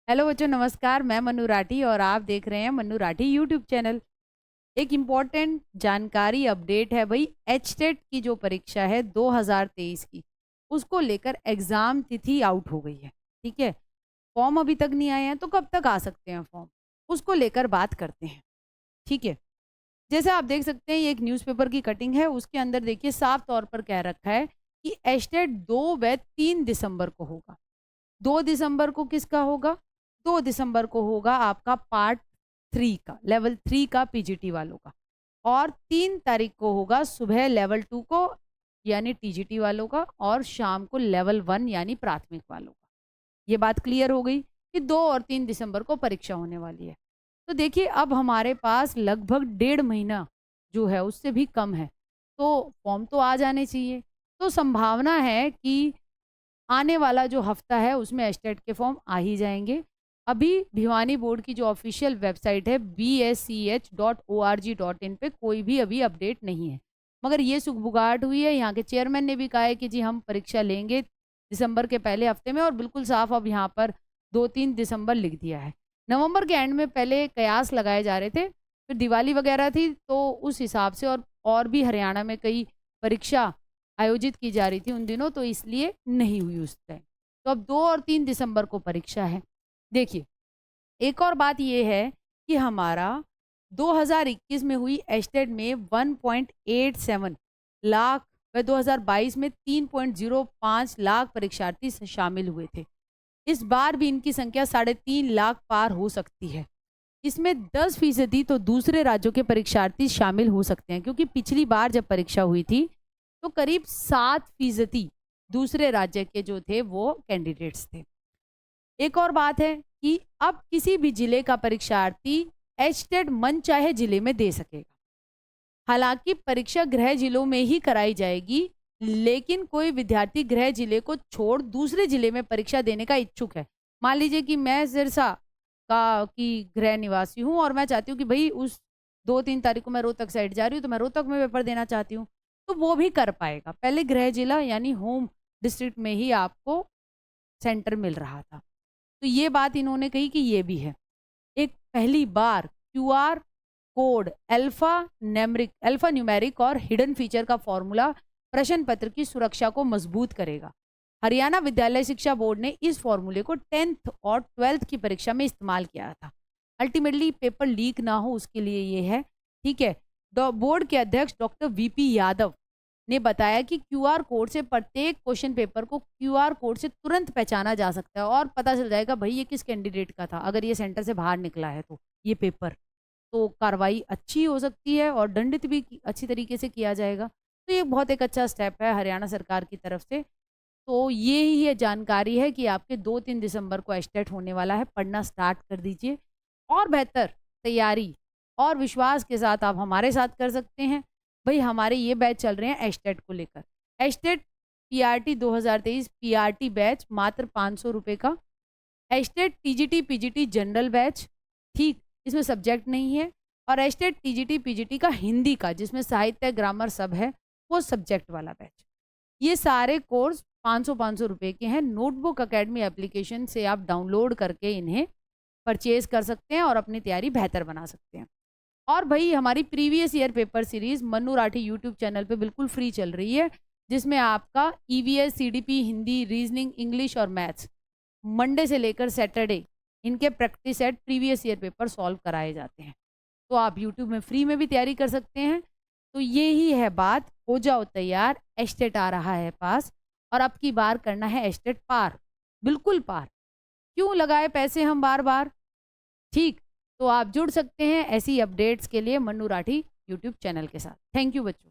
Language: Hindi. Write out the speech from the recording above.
हेलो बच्चों, नमस्कार। मैं मनु राठी और आप देख रहे हैं मनु राठी यूट्यूब चैनल। एक इम्पॉर्टेंट जानकारी अपडेट है भाई। एचटेट की जो परीक्षा है 2023 की, उसको लेकर एग्जाम तिथि आउट हो गई है। ठीक है, फॉर्म अभी तक नहीं आए हैं, तो कब तक आ सकते हैं फॉर्म, उसको लेकर बात करते हैं। ठीक है, जैसे आप देख सकते हैं ये एक न्यूज़पेपर की कटिंग है, उसके अंदर देखिए साफ तौर पर कह रखा है कि एचटेट 2 व 3 दिसंबर को होगा। 2 दिसंबर को किसका होगा? 2 दिसंबर को होगा आपका पार्ट 3 का, लेवल 3 का पीजीटी वालों का। और 3 तारीख को होगा सुबह लेवल 2 को यानी टीजीटी वालों का, और शाम को लेवल 1 यानी प्राथमिक वालों का। ये बात क्लियर हो गई कि 2 और 3 दिसंबर को परीक्षा होने वाली है। तो देखिए अब हमारे पास लगभग 1.5 महीना जो है उससे भी कम है, तो फॉर्म तो आ जाने चाहिए। तो संभावना है कि आने वाला जो हफ्ता है उसमें एचटेट के फॉर्म आ ही जाएंगे। अभी भिवानी बोर्ड की जो ऑफिशियल वेबसाइट है bsch.org.in पे कोई भी अभी अपडेट नहीं है, मगर ये सुगबुगाहट हुई है। यहाँ के चेयरमैन ने भी कहा है कि जी हम परीक्षा लेंगे दिसंबर के पहले हफ्ते में, और बिल्कुल साफ अब यहाँ पर 2-3 दिसंबर लिख दिया है। नवंबर के एंड में पहले कयास लगाए जा रहे थे, फिर दिवाली वगैरह थी तो उस हिसाब से, और भी हरियाणा में कई परीक्षा आयोजित की जा रही थी उन दिनों, तो इसलिए नहीं हुई उस टाइम। तो अब 2 और 3 दिसंबर को परीक्षा है। देखिए एक और बात ये है कि हमारा 2021 में हुई एचटेट में 1.87 लाख व 2022 में 3.05 लाख परीक्षार्थी शामिल हुए थे। इस बार भी इनकी संख्या 3.5 लाख पार हो सकती है। इसमें 10% तो दूसरे राज्यों के परीक्षार्थी शामिल हो सकते हैं, क्योंकि पिछली बार जब परीक्षा हुई थी तो करीब 7% दूसरे राज्य के जो थे वो कैंडिडेट्स थे। एक और बात है कि अब किसी भी जिले का परीक्षार्थी एचटेट मन चाहे जिले में दे सकेगा। हालांकि परीक्षा गृह जिलों में ही कराई जाएगी, लेकिन कोई विद्यार्थी गृह जिले को छोड़ दूसरे जिले में परीक्षा देने का इच्छुक है। मान लीजिए कि मैं सिरसा का की गृह निवासी हूँ और मैं चाहती हूँ कि भाई उस 2-3 तारीख को मैं रोहतक साइड जा रही हूँ, तो मैं रोहतक में पेपर देना चाहती हूँ, तो वो भी कर पाएगा। पहले गृह जिला यानी होम डिस्ट्रिक्ट में ही आपको सेंटर मिल रहा था। तो ये बात इन्होंने कही कि ये भी है। एक पहली बार क्यूआर कोड, अल्फा न्यूमेरिक और हिडन फीचर का फॉर्मूला प्रश्न पत्र की सुरक्षा को मजबूत करेगा। हरियाणा विद्यालय शिक्षा बोर्ड ने इस फॉर्मूले को 10th और 12th की परीक्षा में इस्तेमाल किया था। अल्टीमेटली पेपर लीक ना हो उसके लिए ये है। ठीक है, बोर्ड के अध्यक्ष डॉक्टर वीपी यादव ने बताया कि क्यूआर कोड से प्रत्येक क्वेश्चन पेपर को क्यूआर कोड से तुरंत पहचाना जा सकता है और पता चल जाएगा भाई ये किस कैंडिडेट का था, अगर ये सेंटर से बाहर निकला है तो ये पेपर, तो कार्रवाई अच्छी हो सकती है और दंडित भी अच्छी तरीके से किया जाएगा। तो ये बहुत एक अच्छा स्टेप है हरियाणा सरकार की तरफ से। तो ये ही ये जानकारी है कि आपके 2-3 दिसंबर को एचटेट होने वाला है। पढ़ना स्टार्ट कर दीजिए और बेहतर तैयारी और विश्वास के साथ आप हमारे साथ कर सकते हैं। भाई हमारे ये बैच चल रहे हैं एचटेट को लेकर। एचटेट पीआरटी 2023 पीआरटी बैच मात्र 500 रुपये का। HTET TGT PGT general batch, ठीक, इसमें सब्जेक्ट नहीं है। और एचटेट टीजीटी पीजीटी का हिंदी का, जिसमें साहित्य ग्रामर सब है, वो सब्जेक्ट वाला बैच। ये सारे कोर्स 500-500 रुपये के हैं। नोटबुक अकेडमी एप्लीकेशन से आप डाउनलोड करके इन्हें परचेज कर सकते हैं और अपनी तैयारी बेहतर बना सकते हैं। और भाई हमारी previous year paper series Manu Rathi YouTube channel पे बिल्कुल फ्री चल रही है, जिसमें आपका EVS, CDP, Hindi, reasoning, English और मैथ्स मंडे से लेकर सैटरडे इनके practice set previous year paper solve कराए जाते हैं। तो आप यूट्यूब में फ्री में भी तैयारी कर सकते हैं। तो ये ही है बात, हो जाओ तैयार, एचटेट आ रहा है पास, और अब की बार करना है एचटेट पार, बिल्कुल पार। क्यों लगाए पैसे हम बार बार, ठीक। तो आप जुड़ सकते हैं ऐसी अपडेट्स के लिए मनु राठी यूट्यूब चैनल के साथ। थैंक यू बच्चों।